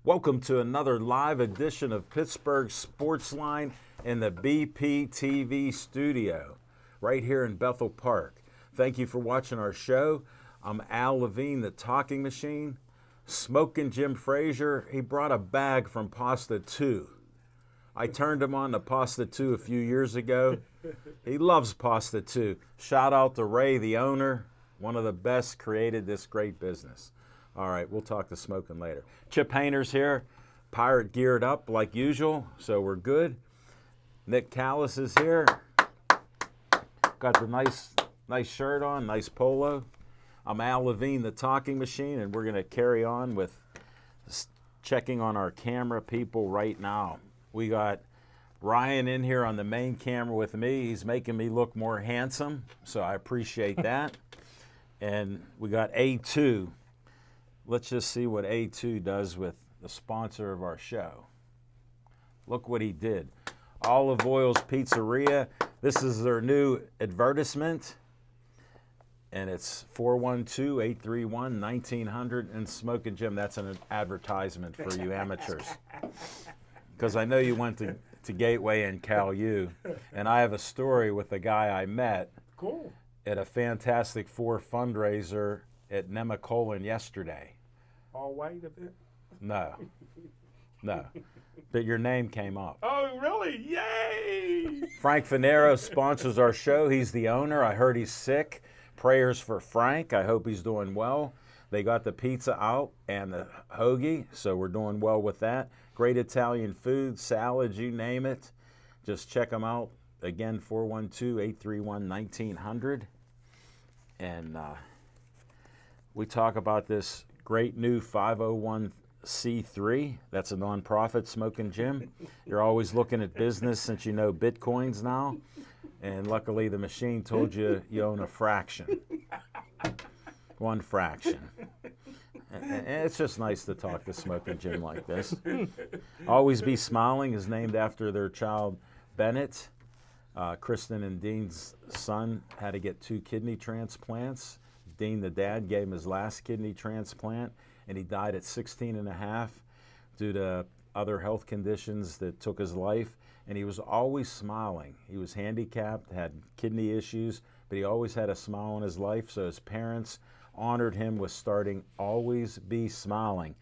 Welcome to another live edition of Pittsburgh Sportsline in the BPTV studio, right here in Bethel Park. Thank you for watching our show. I'm Al Levine, the talking machine. Smoking Jim Frazier, he brought a bag from Pasta 2. I turned him on to Pasta 2 a few years ago. He loves Pasta 2. Shout out to Ray, the owner, one of the best, created this great business. All right, we'll talk to Smoking later. Chip Hayner's here, pirate geared up like usual, so we're good. Nick Callis is here. Got the nice shirt on, nice polo. I'm Al Levine, the talking machine, and we're going to carry on with checking on our camera people right now. We got Ryan in here on the main camera with me. He's making me look more handsome, so I appreciate that. And we got A2. Let's just see what A2 does with the sponsor of our show. Look what he did. Olive Oil's Pizzeria. This is their new advertisement. And it's 412-831-1900. And Smoking Jim, that's an advertisement for you amateurs. Because I know you went to Gateway and Cal U. And I have a story with a guy I met at a Fantastic Four fundraiser at Nemacolin yesterday. All white a bit? No. But your name came up. Oh, really? Yay! Frank Finero sponsors our show. He's the owner. I heard he's sick. Prayers for Frank. I hope he's doing well. They got the pizza out and the hoagie, so we're doing well with that. Great Italian food, salads, you name it. Just check them out. Again, 412-831-1900. And we talk about this great new 501c3. That's a nonprofit, Smoking Jim. You're always looking at business since you know Bitcoins now. And luckily the machine told you you own a fraction. One fraction. And it's just nice to talk to Smoking Jim like this. Always Be Smiling is named after their child Bennett. Kristen and Dean's son had to get 2 kidney transplants. Dean, the dad, gave him his last kidney transplant, and he died at 16 and a half due to other health conditions that took his life. And he was always smiling. He was handicapped, had kidney issues, but he always had a smile on his life, so his parents honored him with starting Always Be Smiling.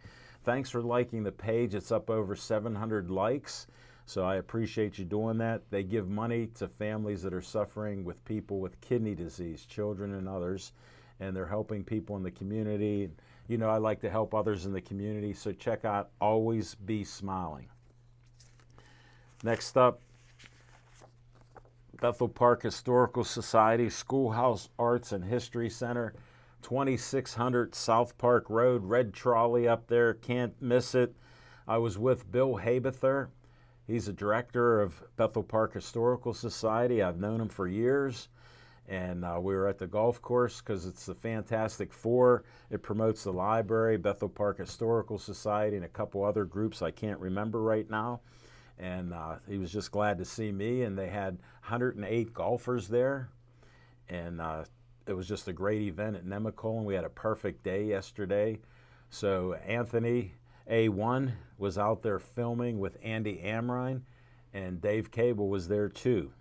Thanks for liking the page. It's up over 700 likes. So I appreciate you doing that. They give money to families that are suffering with people with kidney disease, children and others, and they're helping people in the community. You know, I like to help others in the community, so check out Always Be Smiling. Next up, Bethel Park Historical Society, Schoolhouse Arts and History Center, 2600 South Park Road, red trolley up there, can't miss it. I was with Bill Habather. He's a director of Bethel Park Historical Society. I've known him for years. And we were at the golf course because it's the Fantastic Four. It promotes the library, Bethel Park Historical Society, and a couple other groups I can't remember right now. And he was just glad to see me. And they had 108 golfers there. And it was just a great event at Nemacolin. We had a perfect day yesterday. So Anthony A1 was out there filming with Andy Amrine, and Dave Cable was there too.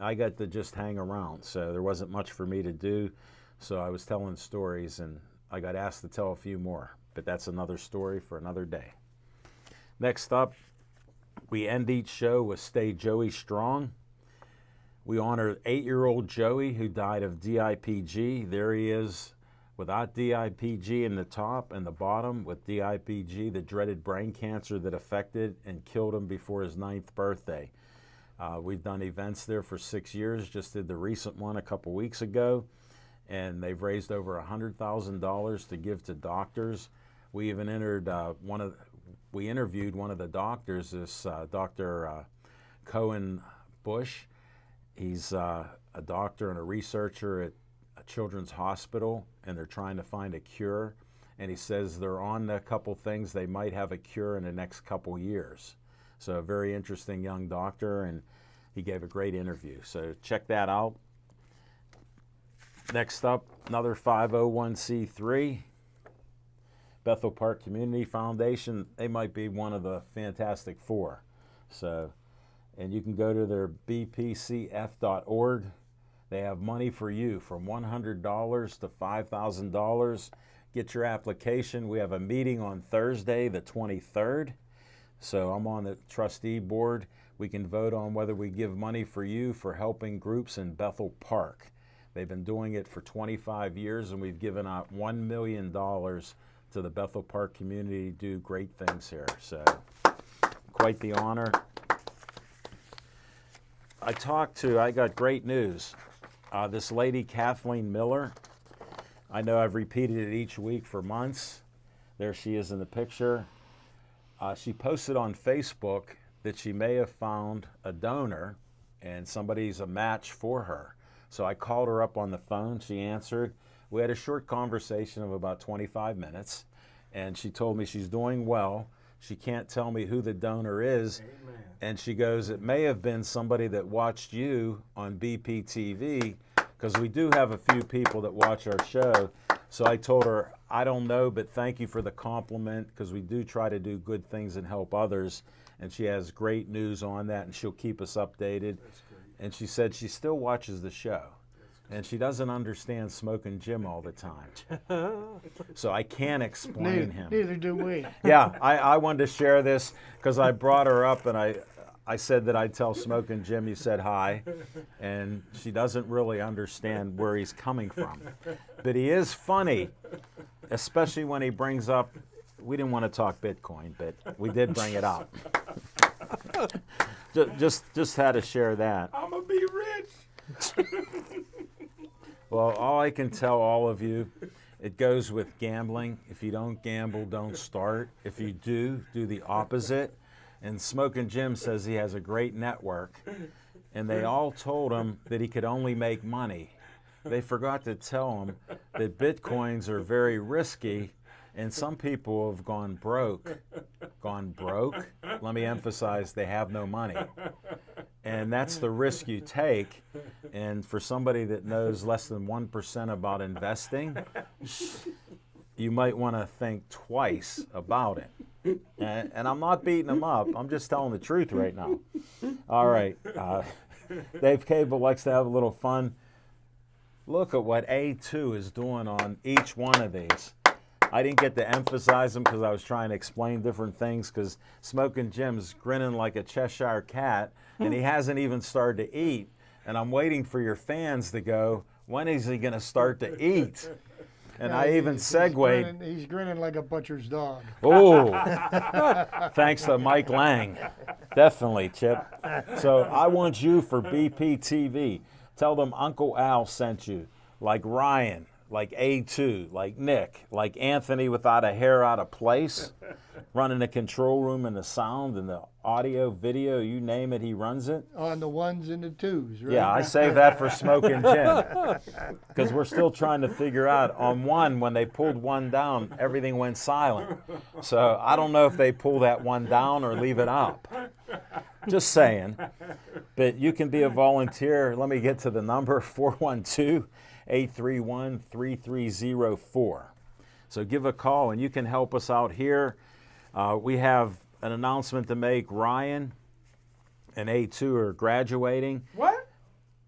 I got to just hang around, so there wasn't much for me to do. So I was telling stories, and I got asked to tell a few more, but that's another story for another day. Next up, we end each show with Stay Joey Strong. We honor 8-year-old Joey who died of DIPG. There he is without DIPG in the top, and the bottom with DIPG, the dreaded brain cancer that affected and killed him before his 9th birthday. We've done events there for 6 years, just did the recent one a couple weeks ago, and they've raised over $100,000 to give to doctors. We even entered we interviewed one of the doctors, this Dr. Cohen Bush. He's a doctor and a researcher at a children's hospital, and they're trying to find a cure. And he says they're on a couple things. They might have a cure in the next couple years. So a very interesting young doctor, and he gave a great interview. So check that out. Next up, another 501c3, Bethel Park Community Foundation. They might be one of the Fantastic Four. So, and you can go to their bpcf.org. They have money for you from $100 to $5,000. Get your application. We have a meeting on Thursday, the 23rd. So I'm on the trustee board. We can vote on whether we give money for you for helping groups in Bethel Park. They've been doing it for 25 years, and we've given out $1 million to the Bethel Park community to do great things here. So quite the honor. I got great news. This lady, Kathleen Miller, I know I've repeated it each week for months. There she is in the picture. She posted on Facebook that she may have found a donor and somebody's a match for her. So I called her up on the phone. She answered. We had a short conversation of about 25 minutes, and she told me she's doing well. She can't tell me who the donor is. Amen. And she goes, it may have been somebody that watched you on BPTV, because we do have a few people that watch our show. So I told her, I don't know, but thank you for the compliment, because we do try to do good things and help others. And she has great news on that, and she'll keep us updated. And she said she still watches the show. And she doesn't understand Smoking Jim all the time. So I can't explain him. Neither do we. Yeah, I wanted to share this because I brought her up, and I said that I'd tell Smoking Jim you said hi, and she doesn't really understand where he's coming from. But he is funny, especially when he brings up, we didn't want to talk Bitcoin, but we did bring it up. Just had to share that. I'm going to be rich. Well, all I can tell all of you, it goes with gambling. If you don't gamble, don't start. If you do, do the opposite. And Smoking Jim says he has a great network, and they all told him that he could only make money. They forgot to tell him that Bitcoins are very risky, and some people have gone broke. Gone broke? Let me emphasize, they have no money. And that's the risk you take. And for somebody that knows less than 1% about investing, you might want to think twice about it. And I'm not beating them up. I'm just telling the truth right now. All right. Dave Cable likes to have a little fun. Look at what A2 is doing on each one of these. I didn't get to emphasize them because I was trying to explain different things, because Smoking Jim's grinning like a Cheshire cat, and he hasn't even started to eat. And I'm waiting for your fans to go, when is he going to start to eat? And Yeah, I even segued. He's grinning like a butcher's dog. Oh, thanks to Mike Lang. Definitely, Chip. So I want you for BPTV. Tell them Uncle Al sent you, like Ryan, like A2, like Nick, like Anthony without a hair out of place, running the control room and the sound and the audio, video, you name it, he runs it. On the ones and the twos, right? Yeah, I save that for Smoking Jim, because we're still trying to figure out on one, when they pulled one down, everything went silent. So I don't know if they pull that one down or leave it up. Just saying. But you can be a volunteer. Let me get to the number, 412-831-3304. So give a call, and you can help us out here. We have an announcement to make. Ryan and A2 are graduating. What?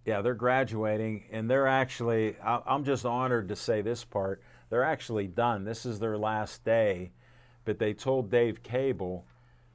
Yeah, they're graduating, and they're actually, I'm just honored to say this part, they're actually done. This is their last day, but they told Dave Cable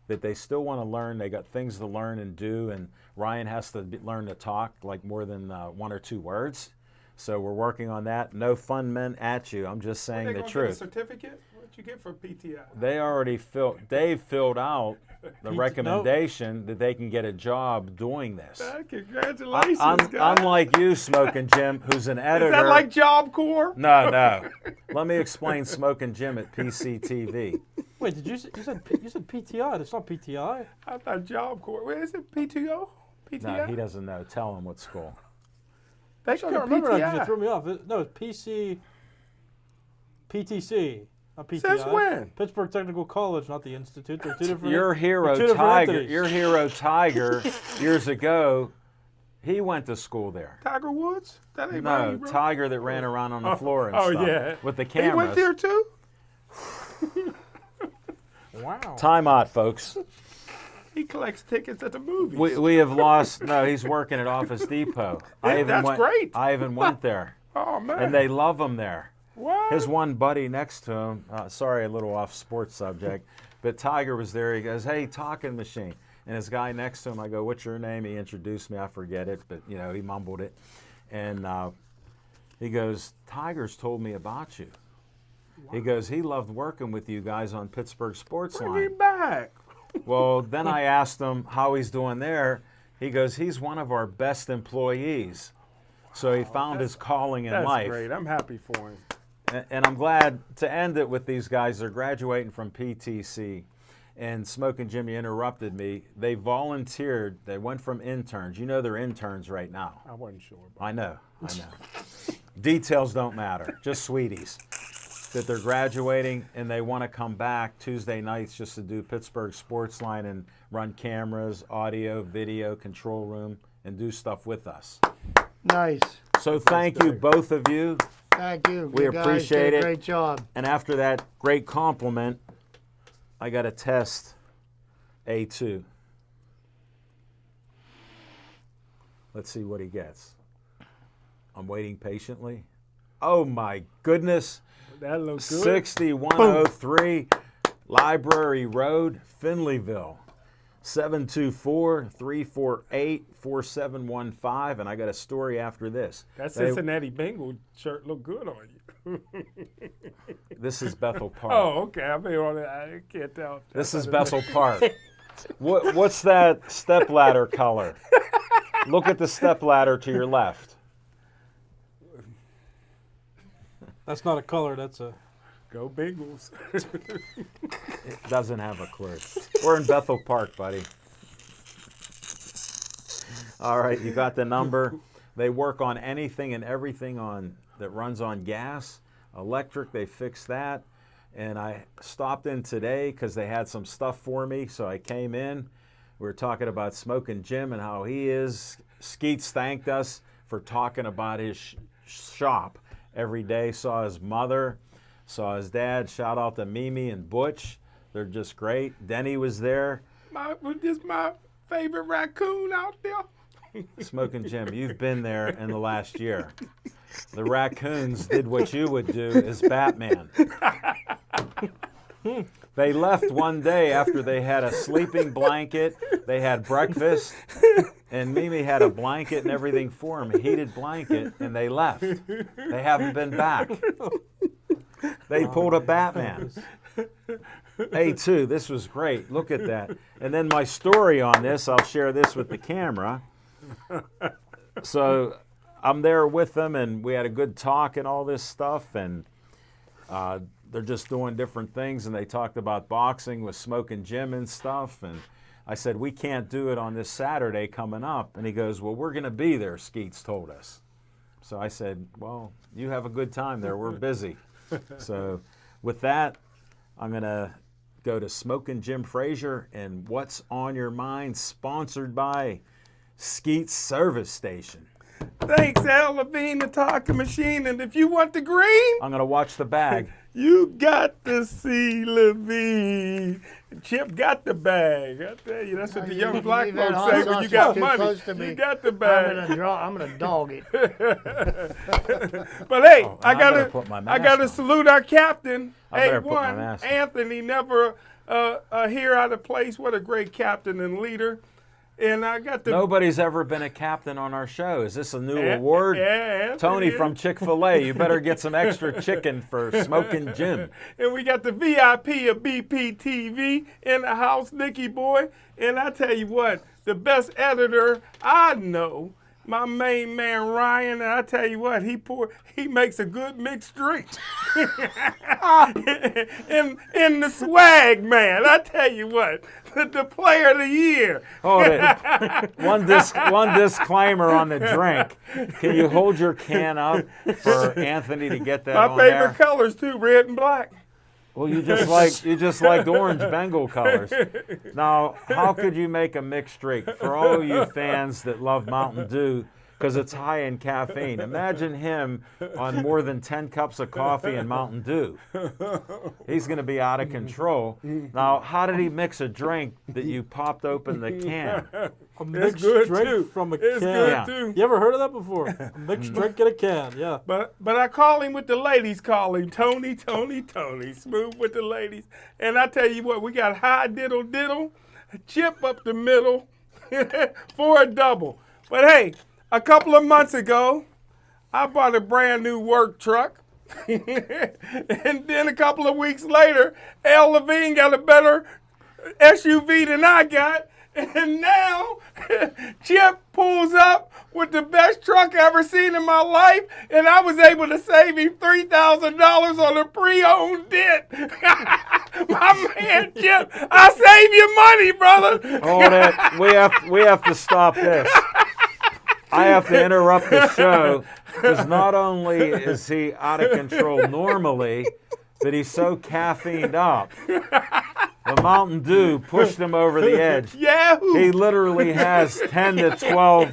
that they still want to learn. They got things to learn and do, and Ryan has to learn to talk like more than 1 or 2 words. So we're working on that. No fun men at you. I'm just saying They the gonna truth. Get a certificate? What you get for PTI? They already Dave filled out the recommendation that they can get a job doing this. Congratulations, guys. Unlike you, Smoking Jim, who's an editor. Is that like Job Corps? No. Let me explain Smoking Jim at PCTV. Wait, you said PTI? That's not PTI. I thought Job Corps. Where is it? PTO? PTI? No, he doesn't know. Tell him what school. They I go can't to remember that because PTI. it threw me off. No, it's PTC. Not PTI. Since when? Pittsburgh Technical College, not the Institute. They're two different. Your hero two different Tiger. entities. Your hero Tiger. Years ago, he went to school there. Tiger Woods? That ain't No, right, bro. Tiger that ran around on the floor and stuff. Yeah. With the He cameras. went there too? Wow. Time out, folks. He collects tickets at the movies. We have lost. No, he's working at Office Depot. That's great. I even went there, Oh, man. and they love him there. What? His one buddy next to him. Sorry, a little off sports subject, but Tiger was there. He goes, "Hey, talking machine," and his guy next to him. I go, "What's your name?" He introduced me. I forget it, but he mumbled it, and he goes, "Tiger's told me about you." He goes, "He loved working with you guys on Pittsburgh Bring me Sportsline." back. Well, then I asked him how he's doing there. He goes, "He's one of our best employees." So he found his calling in That's life. great. I'm happy for him. And I'm glad to end it with these guys. They're graduating from PTC. And Smoking Jimmy interrupted me. They volunteered. They went from interns. You know they're interns right now. I wasn't sure. About I know. Details don't matter. Just sweeties. That they're graduating and they want to come back Tuesday nights just to do Pittsburgh Sportsline and run cameras, audio, video, control room, and do stuff with us. Nice. So thank you, both of you. Thank you. We You guys appreciate did a it. Great job. And after that great compliment, I got to test A2. Let's see what he gets. I'm waiting patiently. Oh my goodness. That looks good. 6103 Library Road, Finleyville. 724-348-4715. And I got a story after this. That Cincinnati Bengal shirt look good on you. This is Bethel Park. Oh, okay. I can't tell. This is Bethel Park. What's that stepladder color? Look at the stepladder to your left. That's not a color. That's a. Go Bengals. It doesn't have a clue. We're in Bethel Park, buddy. All right, you got the number. They work on anything and everything that runs on gas, electric. They fix that. And I stopped in today because they had some stuff for me. So I came in. We were talking about Smoking Jim and how he is. Skeets thanked us for talking about his shop every day. Saw his mother, saw his dad. Shout out to Mimi and Butch. They're just great. Denny was there. Just my favorite raccoon out there. Smoking Jim, you've been there in the last year. The raccoons did what you would do as Batman. They left one day after they had a sleeping blanket, they had breakfast, and Mimi had a blanket and everything for them, a heated blanket, and they left. They haven't been back. They pulled a Batman. A2, this was great. Look at that. And then my story on this, I'll share this with the camera. So I'm there with them, and we had a good talk and all this stuff, and they're just doing different things, and they talked about boxing with Smoking Jim and stuff, and I said, we can't do it on this Saturday coming up. And he goes, well, we're going to be there, Skeets told us. So I said, well, you have a good time there. We're busy. So with that, I'm going to go to Smoking Jim Frazier and What's on Your Mind, sponsored by Skeets Service Station. Thanks, Al Levine, the talking machine. And if you want the green, I'm going to watch the bag. you got to see Levine. Chip got the bag. I tell you, that's what the young black leave that folks say hot when you sausage got too money. close to me. You got the I'm bag. gonna dog it. But hey, I better put my I mask gotta on. salute our captain. I better put my A1, mask on. Anthony, never here out of place. What a great captain and leader. And I got the Nobody's ever been a captain on our show. Is this a new award? Yeah, Tony it is. from Chick-fil-A, you better get some extra chicken for Smoking Jim. And we got the VIP of BPTV in the house, Nicky Boy. And I tell you what, the best editor I know, my main man Ryan, and I tell you what, he makes a good mixed drink. in the swag, man. I tell you what, the player of the year. Hold it. One disclaimer on the drink. Can you hold your can up for Anthony to get that My on favorite there? colors too, red and black. Well, you just like orange Bengal colors. Now, how could you make a mixed drink for all you fans that love Mountain Dew? Because it's high in caffeine. Imagine him on more than 10 cups of coffee and Mountain Dew. He's going to be out of control. Now, how did he mix a drink that you popped open the can? A mixed good, drink too. from a It's can. good Yeah. too. You ever heard of that before? A mixed drink in a can, yeah. But I call him what the ladies call him, Tony, Tony, Tony, smooth with the ladies. And I tell you what, we got high diddle diddle, a chip up the middle for a double. But hey, a couple of months ago, I bought a brand new work truck. And then a couple of weeks later, Al Levine got a better SUV than I got. And now Chip pulls up with the best truck I ever seen in my life, and I was able to save him $3,000 on a pre-owned dent. My man Chip, I save you money, brother. Hold it. We have to stop this. I have to interrupt the show because not only is he out of control normally, but he's so caffeined up. The Mountain Dew pushed him over the edge. Yahoo! He literally has 10 to 12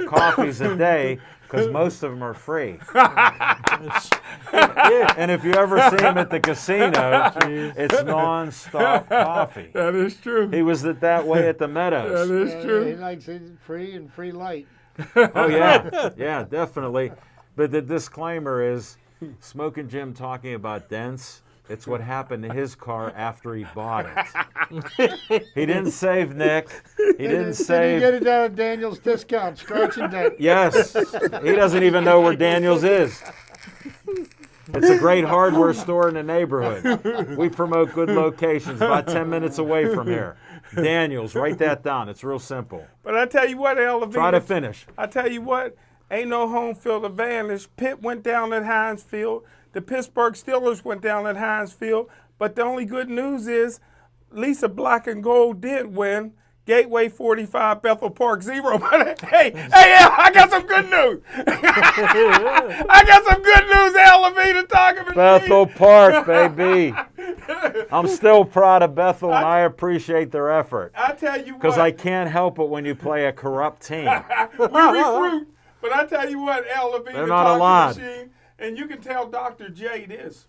coffees a day because most of them are free. And if you ever see him at the casino, it's nonstop coffee. That is true. He was that way at the That Meadows. is He true. likes it free and free light. Oh yeah, definitely. But the disclaimer is, Smoking Jim talking about dents. It's what happened to his car after he bought it. He didn't save Nick. He didn't Did he save. get it down at Daniel's Discount, scratch and dent? Yes, he doesn't even know where Daniel's is. It's a great hardware store in the neighborhood. We promote good locations about 10 minutes away from here. Daniel's, write that down. It's real simple. But I tell you what, Al Levine. Try to finish. I tell you what, ain't no home field advantage. Pitt went down at Heinz Field. The Pittsburgh Steelers went down at Heinz Field. But the only good news is Lisa Black and Gold did win. Gateway 45, Bethel Park 0. But hey, Al, I got some good news. I got some good news, Al Levine, to talk about. Bethel Park, baby. I'm still proud of Bethel, and I appreciate their effort. I tell you what. Because I can't help it when you play a corrupt team. We recruit. But I tell you what, Al Levine, They're the not talking allowed. machine, and you can tell Dr. J this.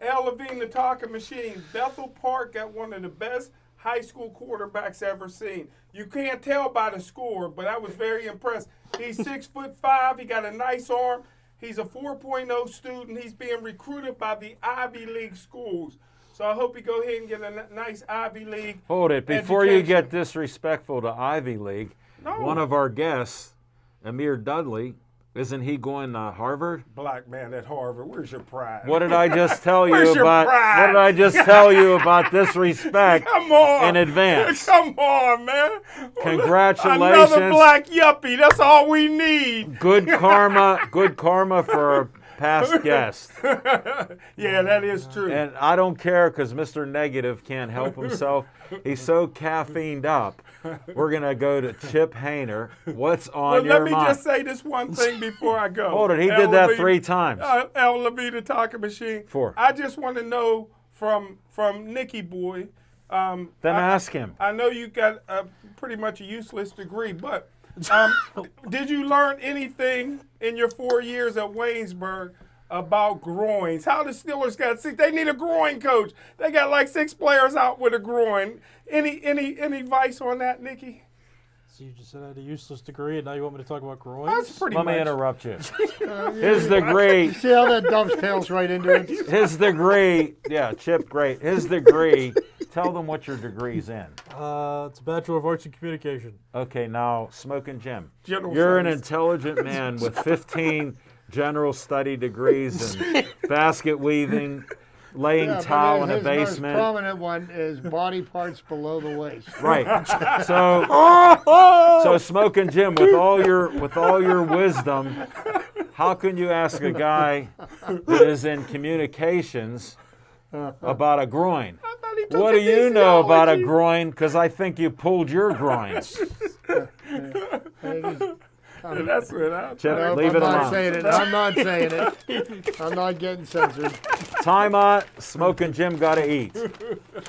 Al Levine, the talking machine, Bethel Park got one of the best high school quarterbacks ever seen. You can't tell by the score, but I was very impressed. He's 6'5". He got a nice arm. He's a 4.0 student. He's being recruited by the Ivy League schools. So I hope he go ahead and get a nice Ivy League. Hold it. Before you education. get disrespectful to Ivy League, No. one of our guests, Amir Dudley, isn't he going to Harvard? Black man at Harvard, where's your pride? What did I just tell you Where's your about? pride? What did I just tell you about disrespect Come on. in advance? Come on, man. Congratulations. Another black yuppie. That's all we need. Good karma for our past guest. Yeah, that is true. And I don't care because Mr. Negative can't help himself. He's so caffeined up. We're going to go to Chip Hayner. What's on your Let me mind? just say this one thing before I go. Hold it. He Al did that Levine- 3 times. Al Levine, the talking machine. 4. I just want to know from Nicky Boy. Then ask him. I know you got pretty much a useless degree, but did you learn anything in your 4 years at Waynesburg about groins? How the Steelers got 6? They need a groin coach. They got like 6 players out with a groin. Any advice on that, Nicky? So you just said I had a useless degree, and now you want me to talk about groins? That's pretty Let much. me interrupt you. His degree, See how that dovetails right into it? his degree, yeah, Chip, great. His degree, tell them what your degree's in. It's a Bachelor of Arts in Communication. Okay, now, Smoking Jim. General You're an studies. intelligent man with 15 general study degrees in basket weaving, laying Yeah, but tile in a his most basement. prominent one is body parts below the waist. Right. So Smoking Jim, with all your wisdom, how can you ask a guy that is in communications about a groin? I thought he took What do you know about a kinesiology. groin? Because I think you pulled your groins. That's what I Chip, Nope, leave I'm it not alone. saying it. I'm not saying it. I'm not getting censored. Time out. Smoking Jim got to eat.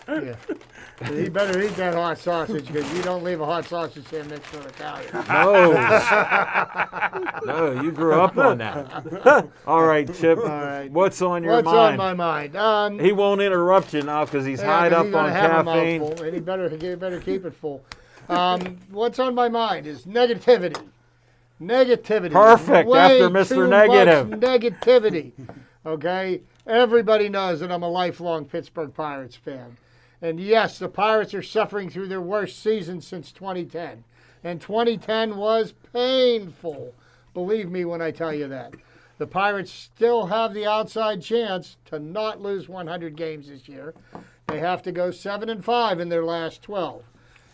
Yeah. He better eat that hot sausage because you don't leave a hot sausage stand next to an Italian. No, you grew up on that. All right, Chip. right. What's on your What's mind? on my mind? He won't interrupt you now because he's Yeah, highed 'cause up he's gonna on have a caffeine. mouthful, and he better keep it full. What's on my mind is negativity. Negativity. Perfect, Way after Mr. too Negative. much negativity. Okay? Everybody knows that I'm a lifelong Pittsburgh Pirates fan. And yes, the Pirates are suffering through their worst season since 2010. And 2010 was painful. Believe me when I tell you that. The Pirates still have the outside chance to not lose 100 games this year. They have to go 7-5 in their last 12.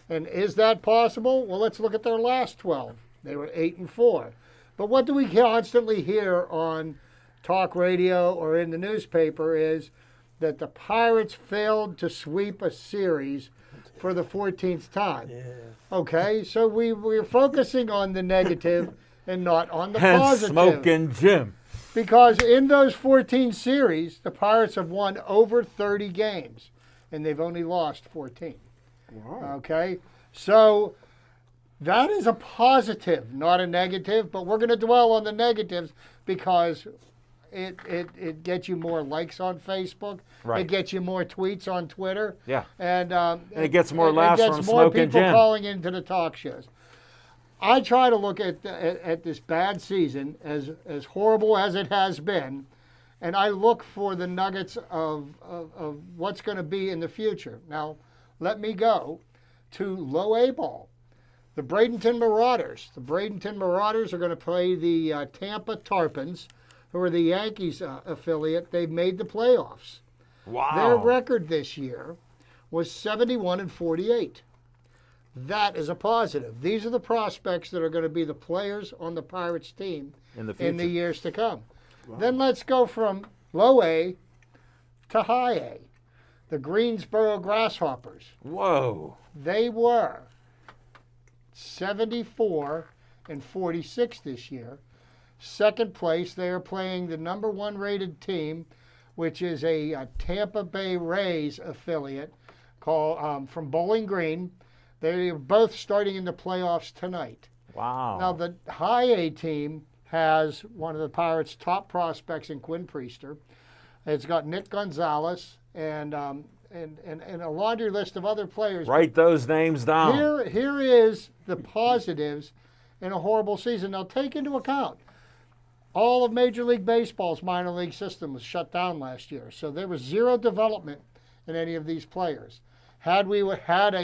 And is that possible? Well, let's look at their last 12. They were 8-4. But what do we constantly hear on talk radio or in the newspaper is that the Pirates failed to sweep a series for the 14th time. Yeah. Okay, so we're focusing on the negative and not on the Hence positive. Smoking Jim. Because in those 14 series, the Pirates have won over 30 games, and they've only lost 14. Wow. Okay, so that is a positive, not a negative, but we're going to dwell on the negatives because it gets you more likes on Facebook. Right. It gets you more tweets on Twitter. Yeah. And it gets more laughs It gets from more Smoking people Jim. calling into the talk shows. I try to look at this bad season as horrible as it has been, and I look for the nuggets of what's going to be in the future. Now, let me go to low A ball. The Bradenton Marauders. The Bradenton Marauders are going to play the Tampa Tarpons, who are the Yankees affiliate. They've made the playoffs. Wow. Their record this year was 71-48. That is a positive. These are the prospects that are going to be the players on the Pirates team in the future. in the years to come. Then let's go from low A to high A. The Greensboro Grasshoppers. Whoa. They were 74-46 this year. Second place, they are playing the number one rated team, which is a Tampa Bay Rays affiliate called from Bowling Green. They are both starting in the playoffs tonight. Wow. Now, the high A team has one of the Pirates' top prospects in Quinn Priester. It's got Nick Gonzalez and a laundry list of other players. Write those names down. Here is the positives in a horrible season. Now, take into account all of Major League Baseball's minor league system was shut down last year, so there was zero development in any of these players. Had we had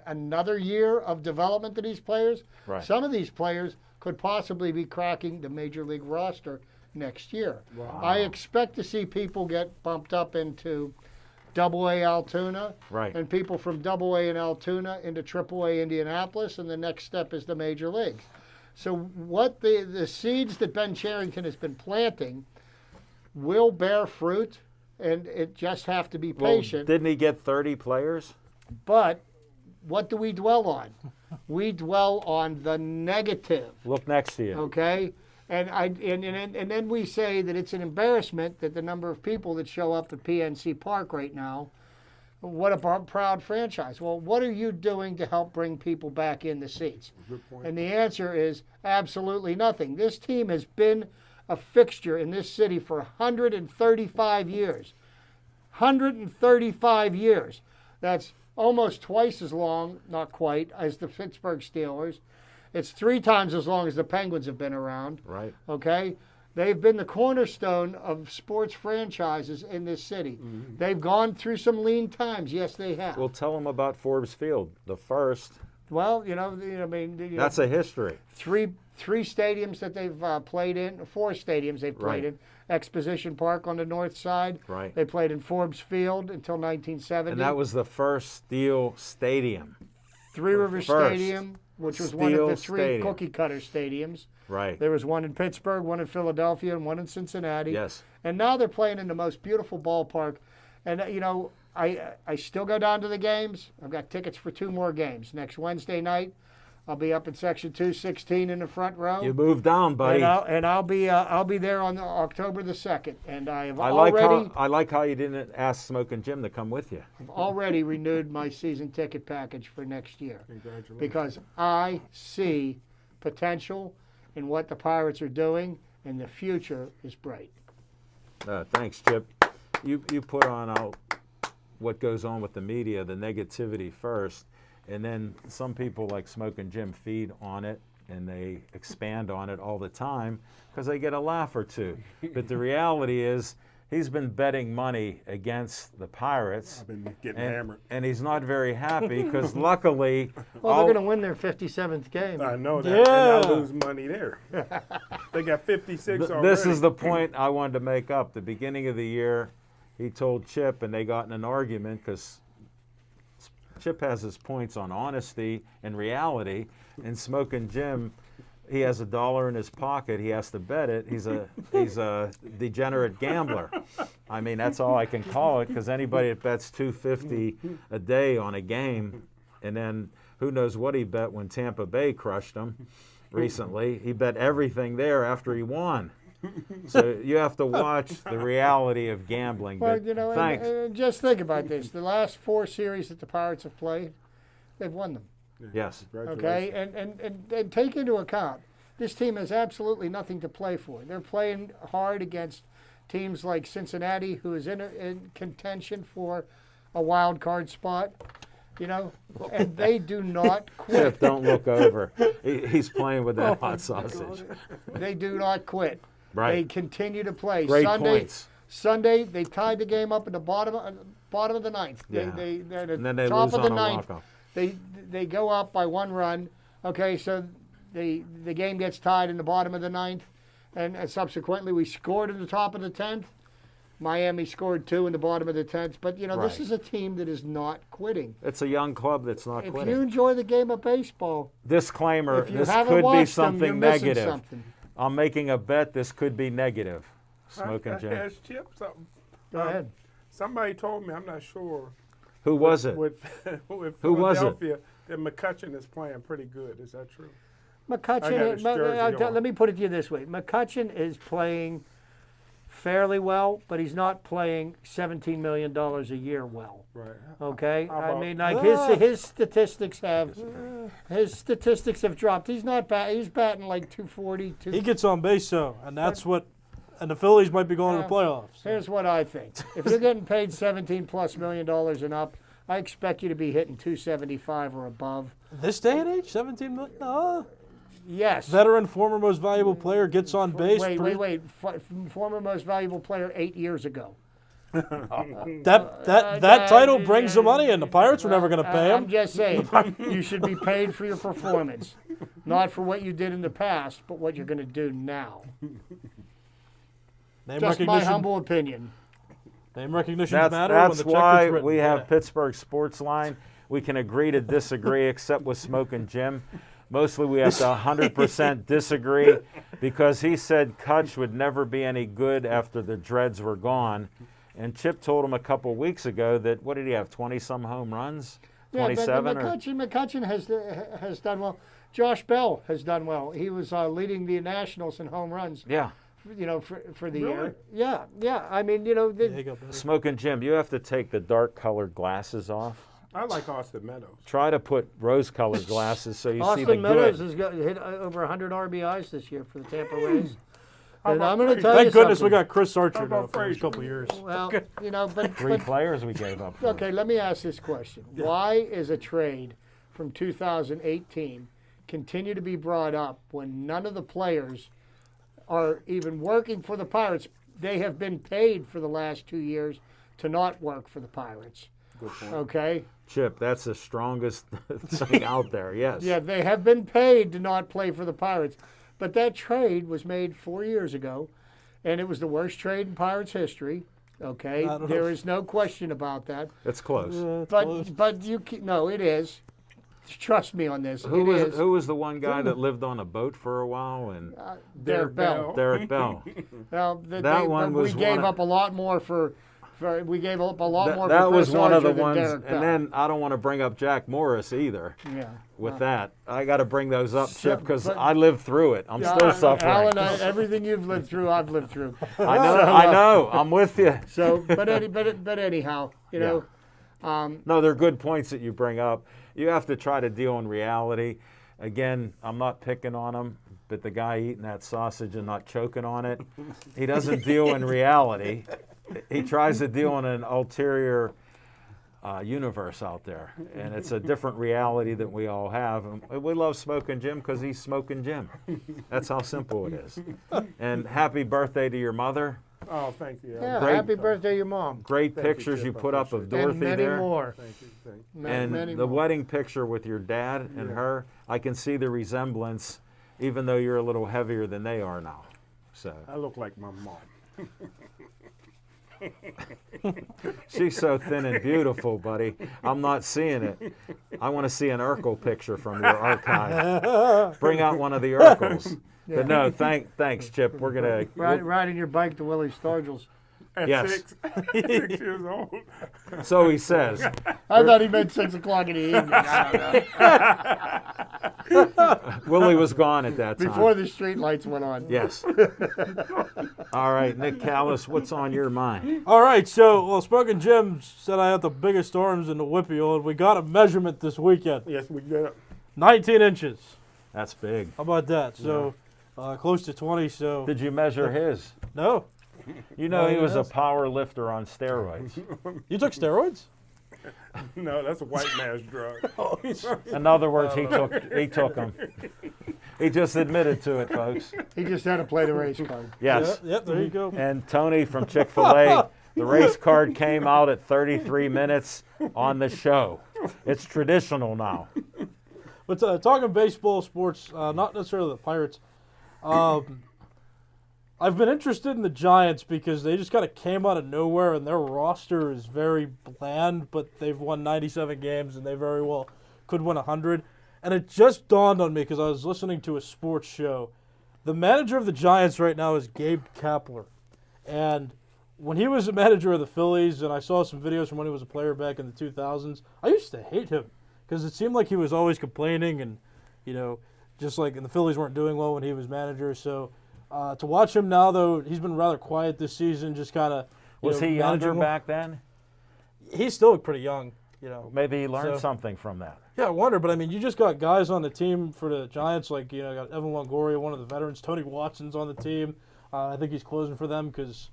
another year of development to these players, Right. some of these players could possibly be cracking the Major League roster next year. Wow. I expect to see people get bumped up into Double-A Altoona, Right. and people from Double-A in Altoona into Triple-A Indianapolis, and the next step is the Major Leagues. So what the seeds that Ben Cherington has been planting will bear fruit, and it just have to be Well, patient. didn't he get 30 players? But what do we dwell on? We dwell on the negative. Look next to you. Okay, and then we say that it's an embarrassment that the number of people that show up at PNC Park right now. What a proud franchise. Well, what are you doing to help bring people back in the seats? Good point. And the answer is absolutely nothing. This team has been a fixture in this city for 135 years. 135 years. That's almost twice as long, not quite, as the Pittsburgh Steelers. It's 3 times as long as the Penguins have been around. Right. Okay? They've been the cornerstone of sports franchises in this city. They've gone through some lean times. Yes, they have. Well, tell them about Forbes Field, the first. Well, I mean, That's a history. three stadiums that they've played in, 4 stadiums they've played Right. in. Exposition Park on the north side. Right. They played in Forbes Field until 1970. And that was the first Steel Stadium. Three River first Stadium, which was one Steel of the 3 Stadium. cookie cutter stadiums. Right. There was one in Pittsburgh, one in Philadelphia, and one in Cincinnati. Yes. And now they're playing in the most beautiful ballpark. And, I still go down to the games. I've got tickets for 2 more games. Next Wednesday night, I'll be up in Section 216 in the front row. You moved down, buddy. And I'll be there on October the 2nd. And I like how you didn't ask Smoking Jim to come with you. already renewed my season ticket package for next year. Congratulations. Because I see potential in what the Pirates are doing, and the future is bright. Thanks, Chip. You put on what goes on with the media, the negativity first, and then some people like Smoking Jim feed on it and they expand on it all the time because they get a laugh or two. But the reality is he's been betting money against the Pirates. I've been getting hammered. And he's not very happy because luckily, Well, they're going to win their 57th game. I know that. Yeah. And I lose money there. They got 56 already. this is the point I wanted to make up. The beginning of the year, he told Chip, and they got in an argument because Chip has his points on honesty and reality, and Smoking Jim, he has $1 in his pocket. He has to bet it. He's a degenerate gambler. I mean, that's all I can call it because anybody that bets $250 a day on a game, and then who knows what he bet when Tampa Bay crushed him recently. He bet everything there after he won. So you have to watch the reality of gambling. Well, But thanks. and just think about this. The last 4 series that the Pirates have played, they've won them. Yes. Okay? And take into account, this team has absolutely nothing to play for. They're playing hard against teams like Cincinnati, who is in contention for a wild card spot. And they do not quit. Chip, don't look over. He's playing with that hot sausage. They do not quit. They Right. continue to play. Great points. Sunday, they tied the game up in the bottom of the ninth. Yeah. They're at the And then they top lose of the on a ninth. walk-off. They go up by 1 run. Okay, so the game gets tied in the bottom of the ninth, and subsequently we scored in the top of the 10th. Miami scored 2 in the bottom of the 10th. But, this Right. is a team that is not quitting. It's a young club that's not If quitting. you enjoy the game of baseball, Disclaimer, if you this haven't could be watched them, something you're missing negative. something. I'm making a bet this could be negative. Smoking I Jim. asked Chip something. Go ahead. Somebody told me, I'm not sure, Who was it? with Who was it? Philadelphia, that McCutcheon is playing pretty good. Is that true? McCutcheon, his jersey on. let me put it to you this way. McCutcheon is playing fairly well, but he's not playing $17 million a year well. Right. Okay? How I about- mean, like his statistics have dropped. He's not bad. He's batting like 240. He gets on base, though, and that's what. And the Phillies might be going to the playoffs. Here's what I think. If you're getting paid $17+ million and up, I expect you to be hitting 275 or above. This day and age, 17 million. No. Yes. Veteran, former most valuable player gets on base. Wait. Former most valuable player 8 years ago. That title brings the money in. The Pirates were never going to pay I'm him. just saying, you should be paid for your performance, not for what you did in the past, but what you're going to do now. Name Just my recognition. humble opinion. Name recognition That's matter. when the check why gets written. we have Yeah. Pittsburgh Sportsline. We can agree to disagree, except with Smoking Jim. Mostly we have to 100% disagree because he said Kutch would never be any good after the Dreads were gone. And Chip told him a couple weeks ago that, what did he have, 20-some home runs? Yeah, but 27? or McCutcheon has done well. Josh Bell has done well. He was leading the Nationals in home runs. Yeah. For the Really? year. Yeah. I mean, There you go, buddy. Smoking Jim, you have to take the dark-colored glasses off. I like Austin Meadows. Try to put rose-colored glasses so you see the Austin Meadows good. has hit over 100 RBIs this year for the Tampa Rays. How And about I'm going to Frazier? tell you Thank goodness we something. got Chris Archer How now about for these Frazier? couple of years. Well, you know, but 3 players we gave up. For. okay, let me ask this question. Why is a trade from 2018 continue to be brought up when none of the players are even working for the Pirates? They have been paid for the last 2 years to not work for the Pirates. Good point. Okay? Chip, that's the strongest thing out there. Yes. Yeah, they have been paid to not play for the Pirates. But that trade was made 4 years ago, and it was the worst trade in Pirates history. Okay? I don't know. There is no question about that. It's close. But no, it is. Trust me on this. Who It was is. who was the one guy that lived on a boat for a while? And Derek Bell. Derek Bell. Well, That one was we gave one of- up a lot more for we gave up a lot more That for was Chris one of the Archer than ones. Derek Bell. And then I don't want to bring up Jack Morris either. Yeah. With that, I got to bring those up, So- Chip, because but- I lived through it. I'm still suffering. Alan, everything you've lived through, I've lived through. I know. I know. I'm with you. So, but anyhow, you know, No, they're good points that you bring up. You have to try to deal in reality. Again, I'm not picking on him, but the guy eating that sausage and not choking on it, he doesn't deal in reality. He tries to deal in an ulterior universe out there, and it's a different reality that we all have. And we love Smoking Jim because he's Smoking Jim. That's how simple it is. And happy birthday to your mother. Oh, thank you. yeah, Great. happy birthday, your mom. Great Thank you, pictures you Chip. I put up of appreciate Dorothy And many there. more. Thank you. Thank you. And Many the more. wedding picture with your dad and her, I can see the resemblance, even though you're a little heavier than they are now. So I look like my mom. she's so thin and beautiful, buddy. I'm not seeing it. I want to see an Urkel picture from your archive. Bring out one of the Urkels. But no, thanks, Chip. We're gonna. Riding your bike to Willie Stargell's. At Yes. 6 years old. So he says. I thought he meant 6 o'clock in the evening. I don't know. Willie was gone at that time. Before the street lights went on. Yes. All right, Nick Callis, what's on your mind? All right, so, Smoking Jim said I had the biggest storms in the Whippeal, and we got a measurement this weekend. Yes, we got. 19 inches. That's big. How about that? So, close to 20, so. Did you measure his? No. You know he was a yes. power lifter on steroids. You took steroids? No, that's a white man's drug. In other words, he took them. He just admitted to it, folks. He just had to play the race card. Yes. Yep, there you go. And Tony from Chick-fil-A, the race card came out at 33 minutes on the show. It's traditional now. But talking baseball, sports, not necessarily the Pirates. I've been interested in the Giants because they just kind of came out of nowhere, and their roster is very bland, but they've won 97 games, and they very well could win 100. And it just dawned on me because I was listening to a sports show. The manager of the Giants right now is Gabe Kapler. And when he was a manager of the Phillies, and I saw some videos from when he was a player back in the 2000s, I used to hate him because it seemed like he was always complaining and, just like and the Phillies weren't doing well when he was manager. So to watch him now, though, he's been rather quiet this season, just kind of Was he younger managing back then? He's still pretty young, Maybe he learned So- something from that. Yeah, I wonder, but I mean, you just got guys on the team for the Giants, like, got Evan Longoria, one of the veterans. Tony Watson's on the team. I think he's closing for them because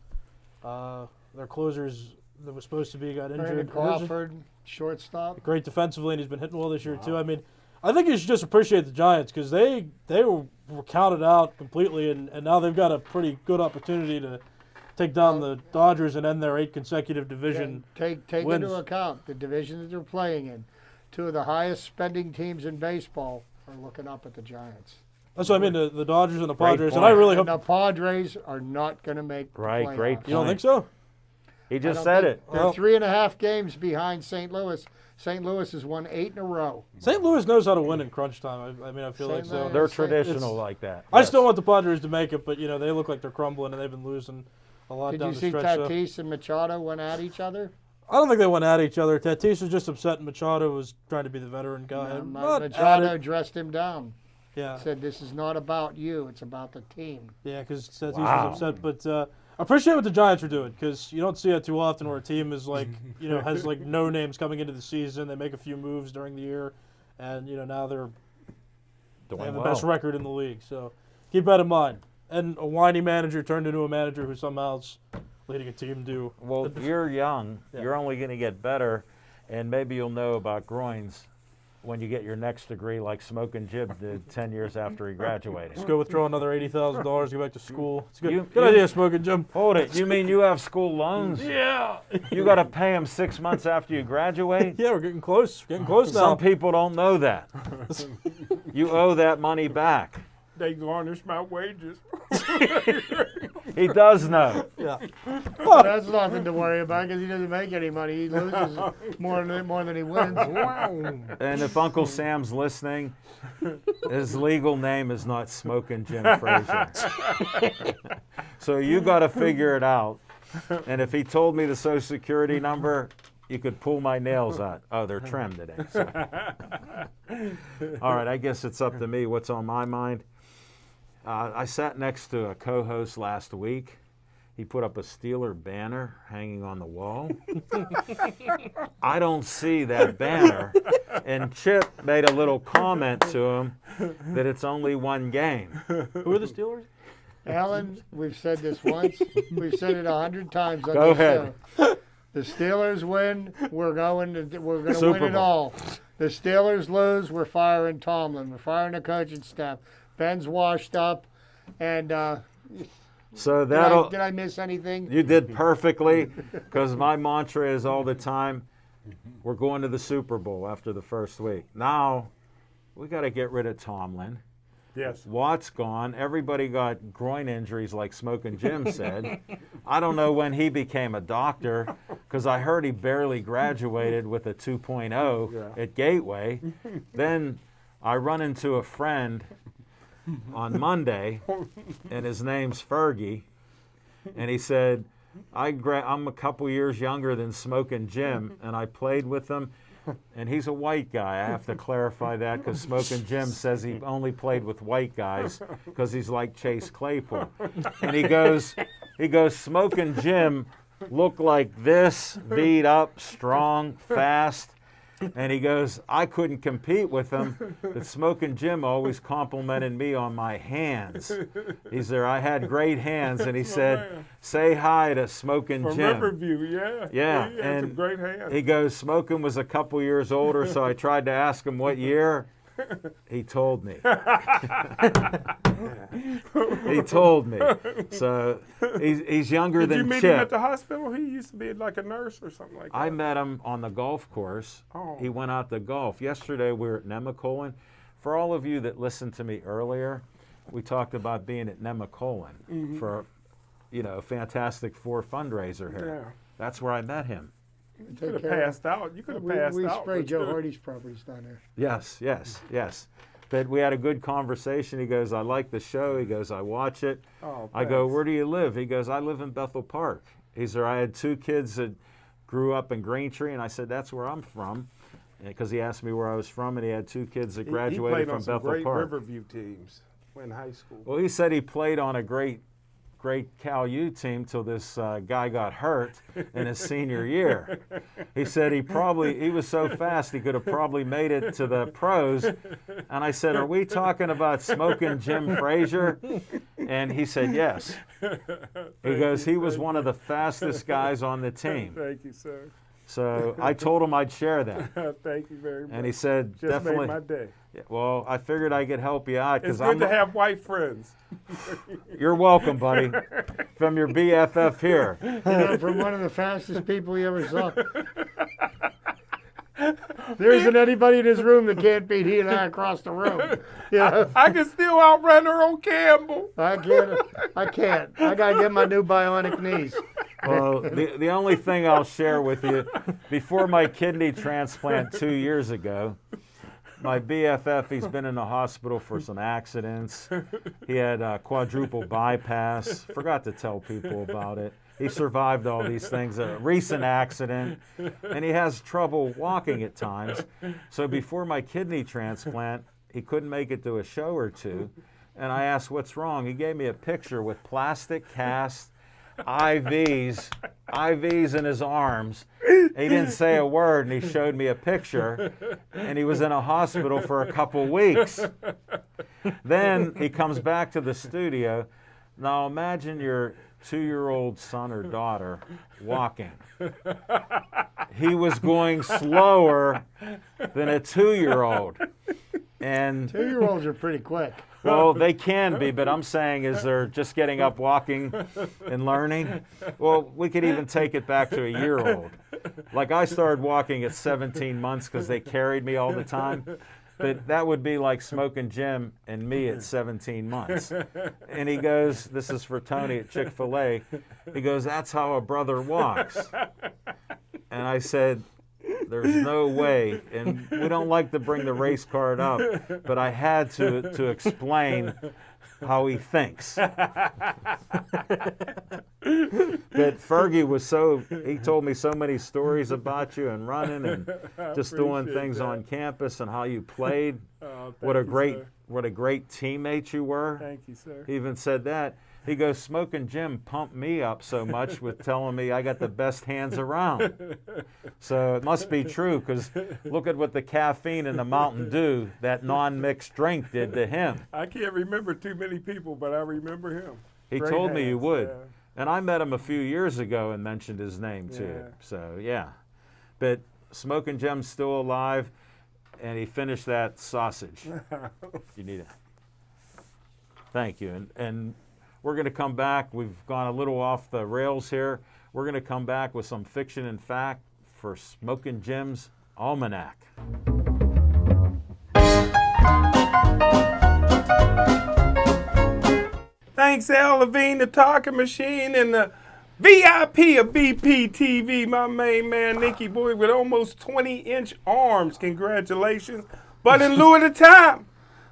their closers that was supposed to be got Brandon injured. Crawford, shortstop. Great defensively, and he's been hitting well this year, too. I mean, I think you should just appreciate the Giants because they were counted out completely, and now they've got a pretty good opportunity to take down the Dodgers and end their 8 consecutive division Take wins. into account the division that they're playing in. 2 of the highest spending teams in baseball are looking up at the Giants. That's what I mean, the Dodgers and the Great Padres, and point. I really hope. And the Padres are not going to make the Right, great playoffs. You don't point. think so? He I just don't said think- it. They're Well- 3.5 games behind St. Louis. St. Louis has won 8 in a row. St. Louis knows how to win in crunch time. I feel like St. so. Louis- They're It's- traditional like that. I Yes. still want the Padres to make it, but they look like they're crumbling and they've been losing a lot Did down you the see stretch. So. Tatis and Machado went at each other? I don't think they went at each other. Tatis was just upset, and Machado was trying to be the veteran guy. Not at Machado it. dressed him down. Yeah, Said, this is not about you. It's about the team. yeah, because Tatis Wow. was upset. But I appreciate what the Giants are doing because you don't see it too often where a team is like, has like no names coming into the season. They make a few moves during the year, and now they Doing have the well. best record in the league. So keep that in mind. and a whiny manager turned into a manager who somehow is leading a team to. Well, you're young. Yeah. You're only going to get better, and maybe you'll know about groins when you get your next degree, like Smoking Jim did 10 years after he graduated. Let's go withdraw another $80,000, go back to school. It's good. You- Good you- idea, Smoking Jim. Hold it. You mean you have school loans? Yeah. You got to pay them 6 months after you graduate? Yeah, we're getting close. Getting close now. Some people don't know that. You owe that money back. They garnish my wages. He does know. Yeah. That's nothing to worry about because he doesn't make any money. He loses more than he wins. And if Uncle Sam's listening, his legal name is not Smoking Jim Frazier. So you got to figure it out. And if he told me the Social Security number, you could pull my nails out. Oh, they're trimmed today. So. All right, I guess it's up to me. What's on my mind? I sat next to a co-host last week. He put up a Steeler banner hanging on the wall. I don't see that banner. And Chip made a little comment to him that it's only one game. Who are the Steelers? Alan, we've said this once. We've said it 100 times on Go this ahead. show. The Steelers win, we're going to win Super it Bowl. all. The Steelers lose, we're firing Tomlin. We're firing the coaching staff. Ben's washed up, and So did I miss anything? You did perfectly, because my mantra is all the time, we're going to the Super Bowl after the first week. Now, we got to get rid of Tomlin. Yes. Watt's gone. Everybody got groin injuries, like Smoking Jim said. I don't know when he became a doctor, because I heard he barely graduated with a 2.0 at Gateway. Then I run into a friend on Monday, and his name's Fergie, and he said, I'm a couple years younger than Smoking Jim, and I played with him, and he's a white guy. I have to clarify that because Smoking Jim says he only played with white guys because he's like Chase Claypool. And he goes, Smoking Jim looked like this, beat up, strong, fast. And he goes, I couldn't compete with him, but Smoking Jim always complimented me on my hands. He said, I had great hands, and he said, say hi to Smoking From Jim. Riverview, yeah. Yeah, He had and some great hands. he goes, Smoking was a couple years older, so I tried to ask him what year. He told me. He told me. So he's younger Did than you meet Chip. him at the hospital? He used to be like a nurse or something like that. I met him on the golf course. Oh. He went out to golf. Yesterday we were at Nemacolin. For all of you that listened to me earlier, we talked about being at Nemacolin for, a Fantastic Four fundraiser here. Yeah. That's where I met him. You could have passed out. You could have passed We out. spray but Joe you- Hardy's properties down there. Yes. But we had a good conversation. He goes, I like the show. He goes, I watch it. Oh, I go, thanks. where do you live? He goes, I live in Bethel Park. He said, I had 2 kids that grew up in Greentree, and I said, that's where I'm from. Because he asked me where I was from, and he had 2 kids that He graduated played from on some Bethel great Park. Riverview teams in high school. Well, he said he played on a great Cal U team till this guy got hurt in his senior year. He said he was so fast he could have probably made it to the pros. And I said, are we talking about Smoking Jim Frazier? And he said, yes. He goes, he was one of the fastest guys on the team. Thank you, sir. So I told him I'd share that. Thank you very much. And he said, Just definitely. made my day. Well, I figured I could help you out. It's 'cause good to have white friends. You're welcome, buddy, from your BFF here. From one of the fastest people you ever saw. There isn't anybody in this room that can't beat he and I across the room. Yeah, I can still outrun her on Campbell. I can't. I gotta get my new bionic knees. Well, the only thing I'll share with you, before my kidney transplant 2 years ago, my BFF, he's been in the hospital for some accidents. He had a quadruple bypass. Forgot to tell people about it. He survived all these things, a recent accident, and he has trouble walking at times. So before my kidney transplant, he couldn't make it to a show or two. And I asked, what's wrong? He gave me a picture with plastic casts, IVs in his arms. He didn't say a word, and he showed me a picture, and he was in a hospital for a couple weeks. Then he comes back to the studio, Now imagine your 2-year-old son or daughter walking. He was going slower than a 2-year-old. And 2-year-olds are pretty quick. well, they can be, but I'm saying is they're just getting up, walking, and learning. Well, we could even take it back to a year-old. Like I started walking at 17 months because they carried me all the time. But that would be like Smoking Jim and me at 17 months. And he goes, this is for Tony at Chick-fil-A, he goes, that's how a brother walks. And I said, there's no way. And we don't like to bring the race card up, but I had to explain how he thinks. But Fergie was he told me so many stories about you and running and just doing things on campus and how you played. What a great teammate you were. Thank you, sir. He even said that. He goes, Smoking Jim pumped me up so much with telling me I got the best hands around. So it must be true, because look at what the caffeine and the Mountain Dew, that non-mixed drink, did to him. I can't remember too many people, but I remember him. He Great told me you hands, would. yeah. And I met him a few years ago and mentioned his name too. Yeah. So, yeah. But Smoking Jim's still alive, and he finished that sausage. You need it. Thank you. And we're going to come back. We've gone a little off the rails here. We're going to come back with some fiction and fact for Smoking Jim's Almanac. Thanks, Al Levine, the talking machine, and the VIP of BPTV, my main man, Nicky Boy, with almost 20-inch arms. Congratulations. But in lieu of the time,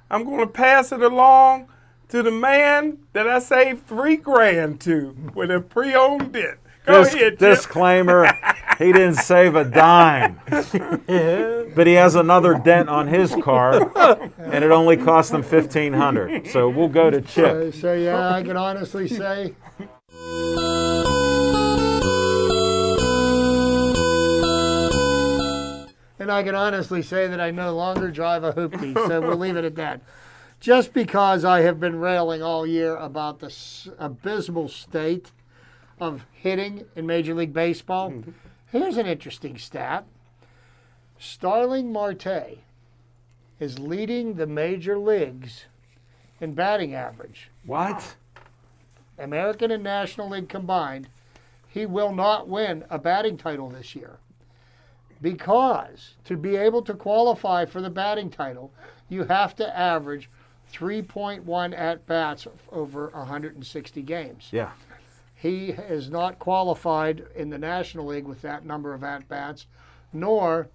I'm going to pass it along to the man that I saved $3,000 to with a pre-owned it. Go ahead, Chip. Disclaimer, he didn't save a dime. But he has another dent on his car, and it only cost him $1,500. So we'll go to Chip. So yeah, I can honestly say. And I can honestly say that I no longer drive a hoopty, so we'll leave it at that. Just because I have been railing all year about the abysmal state of hitting in Major League Baseball, here's an interesting stat. Starling Marte is leading the major leagues in batting average. What? American and National League combined. He will not win a batting title this year. Because to be able to qualify for the batting title, you have to average 3.1 at-bats over 160 games. Yeah. He is not qualified in the National League with that number of at-bats, nor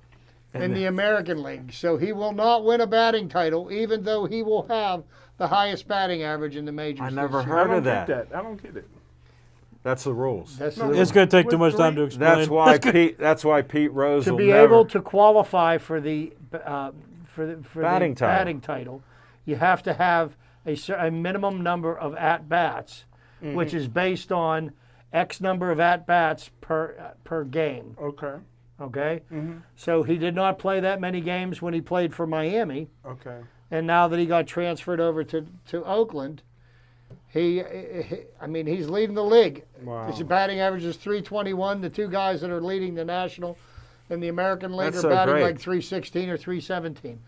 in the American League. So he will not win a batting title, even though he will have the highest batting average in the majors. I never this year. heard I of don't that. get that. I don't get it. That's the rules. That's No, the- It's going to take too much time to explain. That's why Pete Rose to will be never. able to qualify for the Batting title. batting title, you have to have a minimum number of at bats, which is based on X number of at bats per game. Okay. Okay, so he did not play that many games when he played for Miami, Okay. and now that he got transferred over to Oakland, he's leading the league. Wow. His batting average is 321. The two guys that are leading the National and the American League That's are so batting great. like 316 or 317.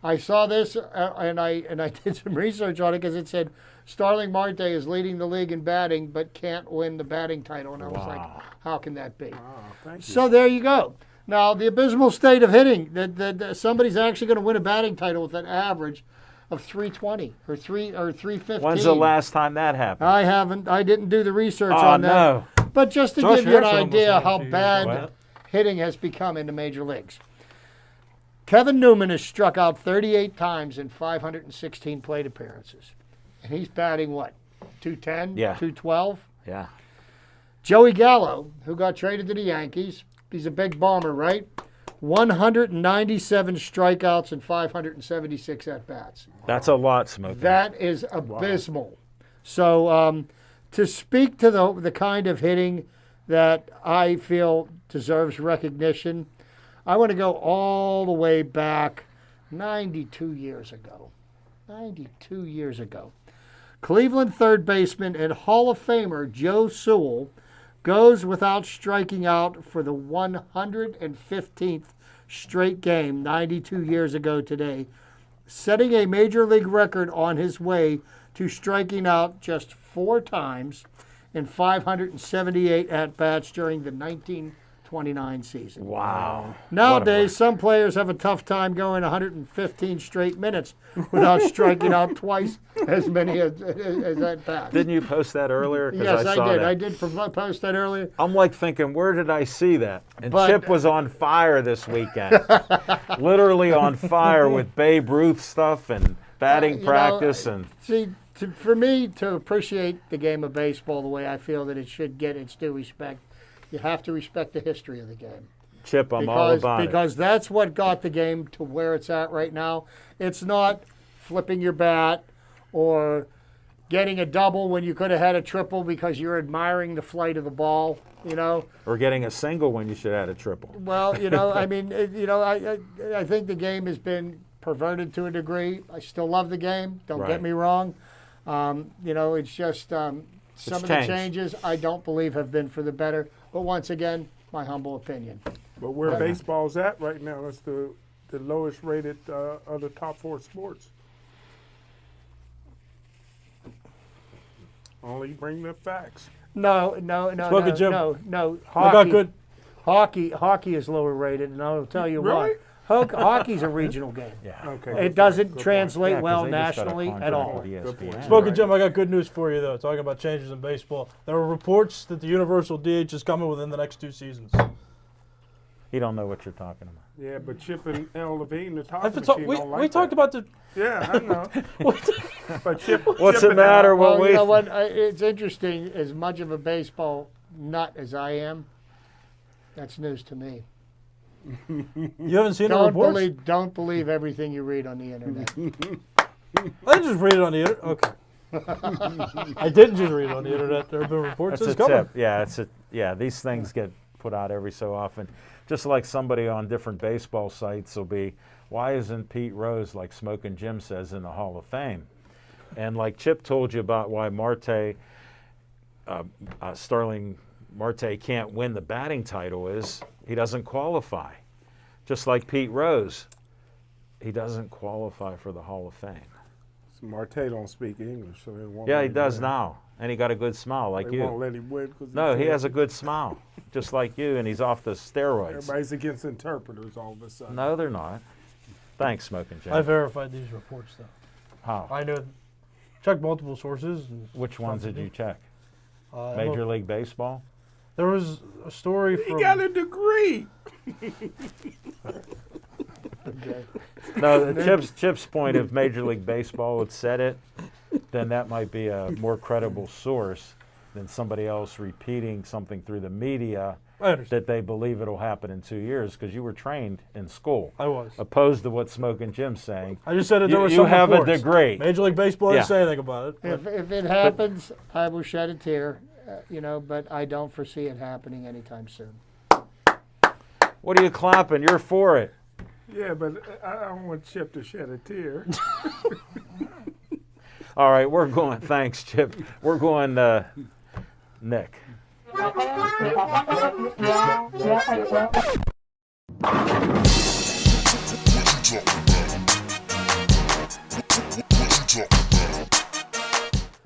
I saw this and I did some research on it because it said Starling Marte is leading the league in batting but can't win the batting title, and I was like, how can that be? Oh, thank you. So there you go. Now the abysmal state of hitting that somebody's actually going to win a batting title with an average of 320 or 315. When's the last time that happened? I didn't do the research on that. No. But just to Josh give you an Harrison almost idea won a how few years bad ago. hitting has become in the major leagues. Kevin Newman has struck out 38 times in 516 plate appearances. And he's batting what? 210? Yeah. 212? Yeah. Joey Gallo, who got traded to the Yankees, he's a big bomber, right? 197 strikeouts and 576 at-bats. That's a lot, Smokey. That is abysmal. So to speak to the kind of hitting that I feel deserves recognition, I want to go all the way back 92 years ago. 92 years ago. Cleveland third baseman and Hall of Famer Joe Sewell goes without striking out for the 115th straight game 92 years ago today, setting a major league record on his way to striking out just 4 times in 578 at-bats during the 1929 season. Wow. Nowadays, some players have a tough time going 115 straight minutes without striking out twice as many as at-bats. Didn't you post that earlier? 'Cause Yes, I saw did. that. I did post that earlier. I'm like thinking, where did I see that? And But- Chip was on fire this weekend. Literally on fire with Babe Ruth stuff and batting You know, practice. And See, for me to appreciate the game of baseball the way I feel that it should get its due respect, you have to respect the history of the game. Chip, I'm all about it. Because that's what got the game to where it's at right now. It's not flipping your bat or getting a double when you could have had a triple because you're admiring the flight of the ball, you know. Or getting a single when you should have had a triple. Well, you know, I mean, I think the game has been perverted to a degree. I still love the game. Don't Right. get me wrong. You know, it's just some of the changed. changes I don't believe have been for the better. But once again, my humble opinion. But where baseball's at right now, it's the lowest rated of the top 4 sports. Only bring the facts. No. Spoken, Jim. No. I got good. Hockey is lower rated, and I'll tell you Really? why. Hockey's a regional game. Yeah. Okay. It doesn't Good point. translate Yeah, 'cause well they just got a nationally at contract all. with ESPN. Spoken Jim, I got good news for you, though. Talking about changes in baseball. There are reports that the universal DH is coming within the next 2 seasons. You don't know what you're talking about. Yeah, but Chip and L. Levine, the top I've been machine, we don't like we talked that. about the. Yeah, I know. But Chip, What's Chip the and matter? Al- Well, Well, you we- know what? It's interesting. As much of a baseball nut as I am, that's news to me. You haven't seen the reports? Don't believe everything you read on the internet. I didn't just read it on the internet. Okay. I didn't just read it on the internet. There have been reports. That's It's a coming. tip. Yeah, these things get put out every so often. Just like somebody on different baseball sites will be, why isn't Pete Rose, like Smokin' Jim says, in the Hall of Fame? And like Chip told you about why Starling Marte can't win the batting title is he doesn't qualify. Just like Pete Rose, he doesn't qualify for the Hall of Fame. Marte don't speak English, so they won't. Yeah, let he him does win. now, and he got a good smile like They you. won't let him win. 'Cause No, he can't. has a good smile, just like you, and he's off the steroids. Everybody's against interpreters all of a sudden. No, they're not. Thanks, Smoking Jim. I verified these reports, though. How? I know. Checked multiple sources. And Which ones did you check? Uh, Major League Baseball? There was a story He from. got a degree. No, Chip's point, if Major League Baseball had said it, then that might be a more credible source than somebody else repeating something through the media I understand. that they believe it'll happen in 2 years because you were trained in school, I was. opposed to what Smoking Jim's saying. I just said that there You, were you some have reports. a degree. Major League Baseball didn't Yeah. say anything about it. If it happens, I will shed a tear, but I don't foresee it happening anytime soon. What are you clapping? You're for it. Yeah, but I don't want Chip to shed a tear. All right, we're going. Thanks, Chip. We're going, Nick.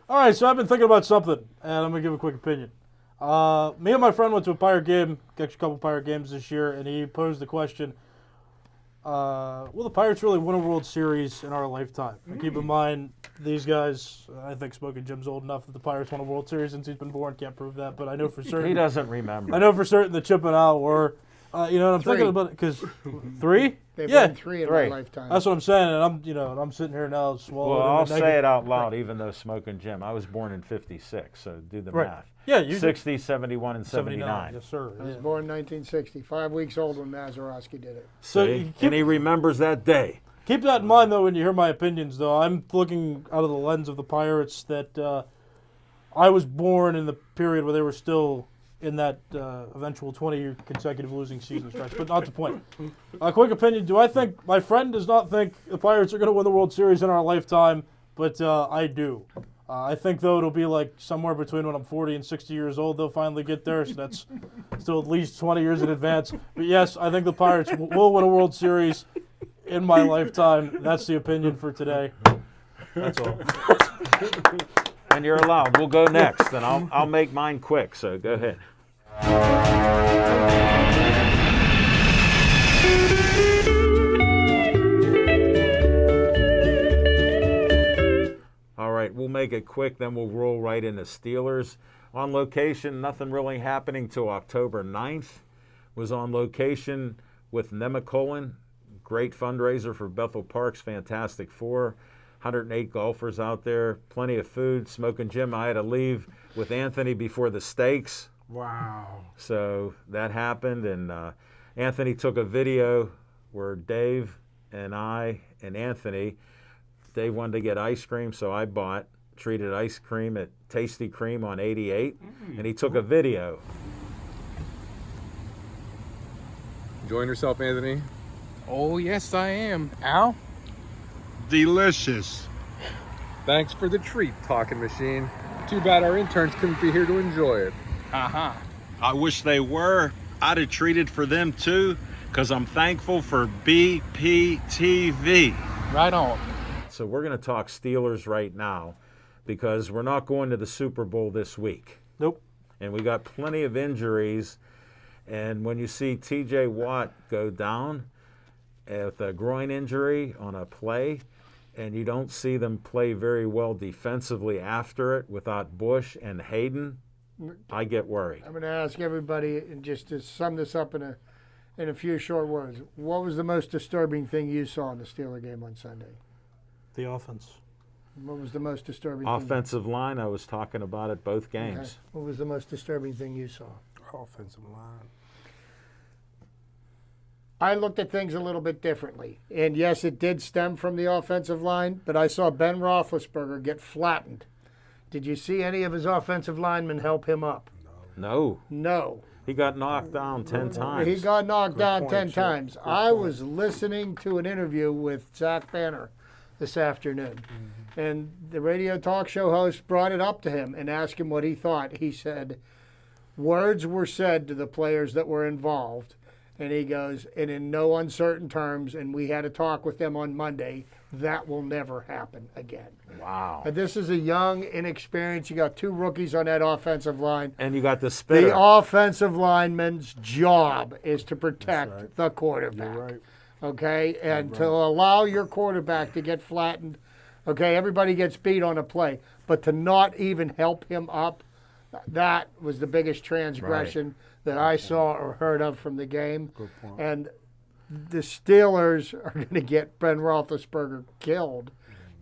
All right, so I've been thinking about something, and I'm gonna give a quick opinion. Me and my friend went to a Pirate game, actually a couple Pirate games this year, and he posed the question: will the Pirates really win a World Series in our lifetime? And keep in mind, these guys, I think Smoking Jim's old enough that the Pirates won a World Series since he's been born. Can't prove that, but I know for certain. He doesn't remember. I know for certain that Chip and Al were. You know, and I'm thinking Three. about it because 3. They've Yeah, won 3 in Three. my lifetime. that's what I'm saying, and I'm sitting here now swallowing. Well, in I'll the say negative. it out loud, even though Smoking Jim. I was born in '56, so do the Right. math. Yeah, you 60, 71, and 79. 79. Yes, sir. I was Yeah. born in 1960, 5 weeks old when Mazeroski did it. So See? you keep- And he remembers that day. Keep that in mind, though, when you hear my opinions, though. I'm looking out of the lens of the Pirates that I was born in the period where they were still in that eventual 20 consecutive losing season stretch, but not the point. A quick opinion, do I think, my friend does not think the Pirates are going to win the World Series in our lifetime, but I do. I think, though, it'll be like somewhere between when I'm 40 and 60 years old, they'll finally get there. So that's still at least 20 years in advance. But, yes, I think the Pirates will win a World Series in my lifetime. That's the opinion for today. That's all. And you're allowed. We'll go next, and I'll make mine quick, so go ahead. All right, we'll make it quick, then we'll roll right into Steelers. On location, nothing really happening till October 9th. Was on location with Nemacolin. Great fundraiser for Bethel Park's Fantastic Four. 108 golfers out there, plenty of food. Smoking Jim, I had to leave with Anthony before the steaks. Wow. So that happened, and Anthony took a video where Dave and I and Anthony, Dave wanted to get ice cream, so I bought treated ice cream at Tasty Cream on 88, and he took a video. Enjoying yourself, Anthony? Oh, yes, I am. Al? Delicious. Thanks for the treat, talking machine. Too bad our interns couldn't be here to enjoy it. Uh-huh. I wish they were. I'd have treated for them too, because I'm thankful for BPTV. Right on. So we're going to talk Steelers right now because we're not going to the Super Bowl this week. Nope. And we got plenty of injuries. And when you see T.J. Watt go down with a groin injury on a play, and you don't see them play very well defensively after it without Bush and Hayden, I get worried. I'm going to ask everybody, and just to sum this up in a few short words, what was the most disturbing thing you saw in the Steeler game on Sunday? The offense. What was the most disturbing Offensive line, I was talking about it both thing? games. Okay. What was the most disturbing thing you saw? Offensive line. I looked at things a little bit differently. And yes, it did stem from the offensive line, but I saw Ben Roethlisberger get flattened. Did you see any of his offensive linemen help him up? No. No. He got knocked down 10 times. He got knocked down point, 10 Chip. times. Good I point. was listening to an interview with Zach Banner this afternoon. And the radio talk show host brought it up to him and asked him what he thought. He said, words were said to the players that were involved. And he goes, and in no uncertain terms, and we had a talk with them on Monday, that will never happen again. Wow. But this is a young, inexperienced, you got two rookies on that offensive line. And you got the spitter. The offensive lineman's job is to protect the quarterback. You're right. Okay? And to allow your quarterback to get flattened, okay, everybody gets beat on a play, but to not even help him up, that was the biggest transgression that I saw or heard of from the game. Good point. And the Steelers are going to get Ben Roethlisberger killed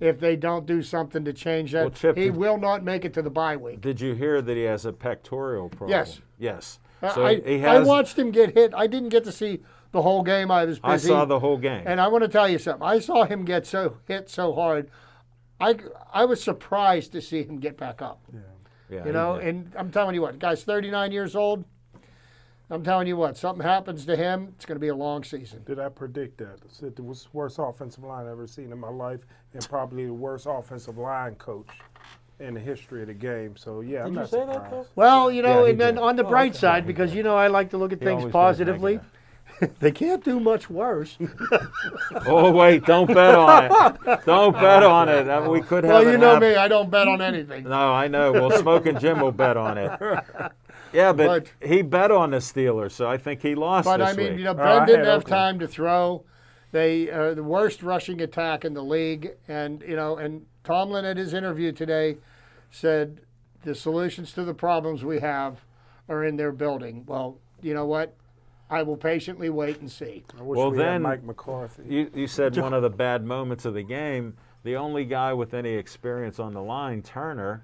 if they don't do something to change that. Well, Chip, he will not make it to the bye week. Did you hear that he has a pectoral problem? Yes. Yes. I watched him get hit. I didn't get to see the whole game. I was busy. I saw the whole game. And I want to tell you something. I saw him get hit so hard. I was surprised to see him get back up. Yeah, You know, and I'm telling you what, the guy's 39 years old. I'm telling you what, something happens to him, it's going to be a long season. Did I predict that? I said it was the worst offensive line I've ever seen in my life, and probably the worst offensive line coach in the history of the game. So, yeah, I'm Did you not say surprised. that, though? Well, you know, Yeah, he and then did. on the bright side, because, you know, I like to look at He things always goes positively, negative. they can't do much worse. Oh, wait, don't bet on it. Don't bet on it. We could have Well, you it know happen. me, I don't bet on anything. No, I know. Well, Smoking Jim will bet on it. Yeah, but he bet on the Steelers, so I think he lost But this I mean, week. you know, I Ben didn't had have Oakland. time to throw. They the worst rushing attack in the league, and you know, and Tomlin at his interview today said the solutions to the problems we have are in their building. Well, you know what? I will patiently wait and see. I wish Well, we then, had Mike McCarthy. You said one of the bad moments of the game, the only guy with any experience on the line, Turner,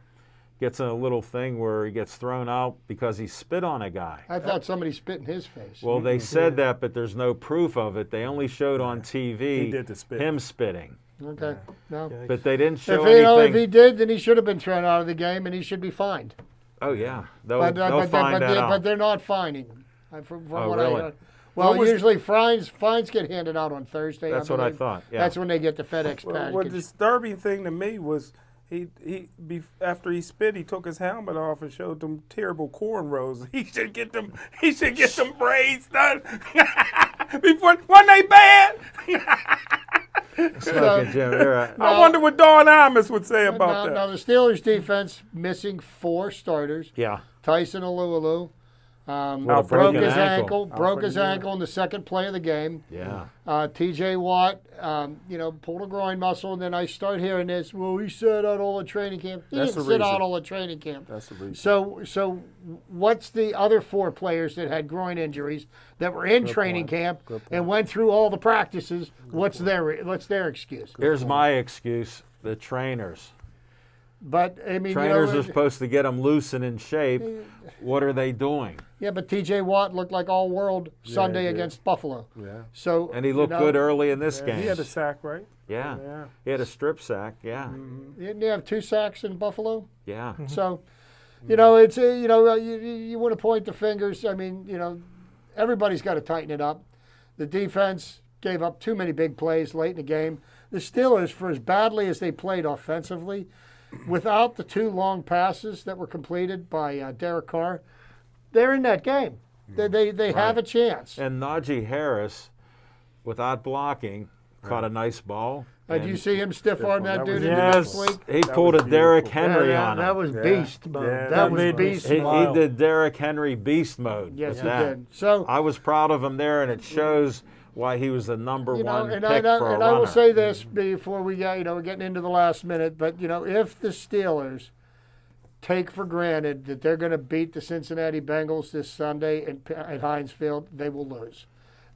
gets in a little thing where he gets thrown out because he spit on a guy. I thought somebody spit in his face. Well, they said that, but there's no proof of it. They only showed on TV He did the spit. him spitting, Okay, no. but they didn't show If you know, if anything. he did, then he should have been thrown out of the game, and he should be fined. Oh yeah, they'll But find that out. they're not fining him. From Oh, what really? I heard. Well, What was- usually fines get handed out on Thursday. That's what I believe. thought. Yeah. That's when they get the FedEx Well, package. the disturbing thing to me was after he spit, he took his helmet off and showed them terrible cornrows. He should get them. He should get some braids done before. Weren't they bad? Smoking Jim, you're right. I wonder what Don Imus would say about that. Now the Steelers defense missing 4 starters. Yeah. Tyson Alualu. Well, Broke broken his ankle. Broke his ankle in the second play of the game. Yeah. T.J. Watt, pulled a groin muscle, and then I start hearing this. Well, he sat out all the training camp. He That's didn't the sit out reason. all the training camp. That's the reason. So what's the other 4 players that had groin injuries that were in training camp and went through all the practices? What's their excuse? Here's my excuse: the trainers. But I mean, Trainers are supposed to get them loose and in shape. What are they doing? Yeah, but T.J. Watt looked like all world Sunday against Buffalo. Yeah. So And he looked good early in this game. He had a sack, right? Yeah. Yeah. He had a strip sack. Yeah. Didn't he have 2 sacks in Buffalo? Yeah. So, it's you want to point the fingers. I mean, everybody's got to tighten it up. The defense gave up too many big plays late in the game. The Steelers, for as badly as they played offensively, without the 2 long passes that were completed by Derek Carr, they're in that game. They have a chance. And Najee Harris, without blocking, caught a nice ball. Did you see him stiff arm that dude into Yes. this week? He pulled a Derrick Henry Yeah, on him. that was beast mode. Yeah, that was made me beast He mode. did Derrick Henry beast mode. Yes, with he that. did. So I was proud of him there, and it shows why he was the number one and pick for a runner. I will say this before we get, we're getting into the last minute, but if the Steelers take for granted that they're going to beat the Cincinnati Bengals this Sunday at Heinz Field, they will lose.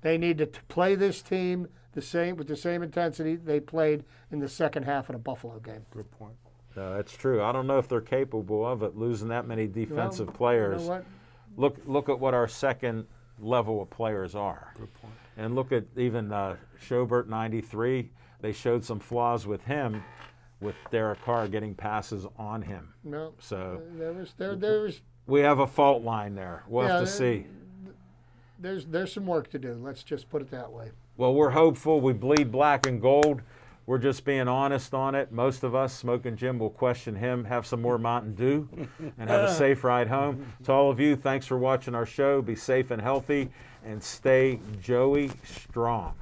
They need to play this team with the same intensity they played in the second half of the Buffalo game. Good point. No, that's true. I don't know if they're capable of it, losing that many defensive players. You know what? Look at what our second level of players are. Good point. And look at even Schobert, 93. They showed some flaws with him, with Derek Carr getting passes on him. No. So There was we have a fault line there. We'll have to see. there's some work to do. Let's just put it that way. Well, we're hopeful. We bleed black and gold. We're just being honest on it. Most of us, Smoking Jim, will question him, have some more Mountain Dew, and have a safe ride home. To all of you, thanks for watching our show. Be safe and healthy, and stay Joey strong.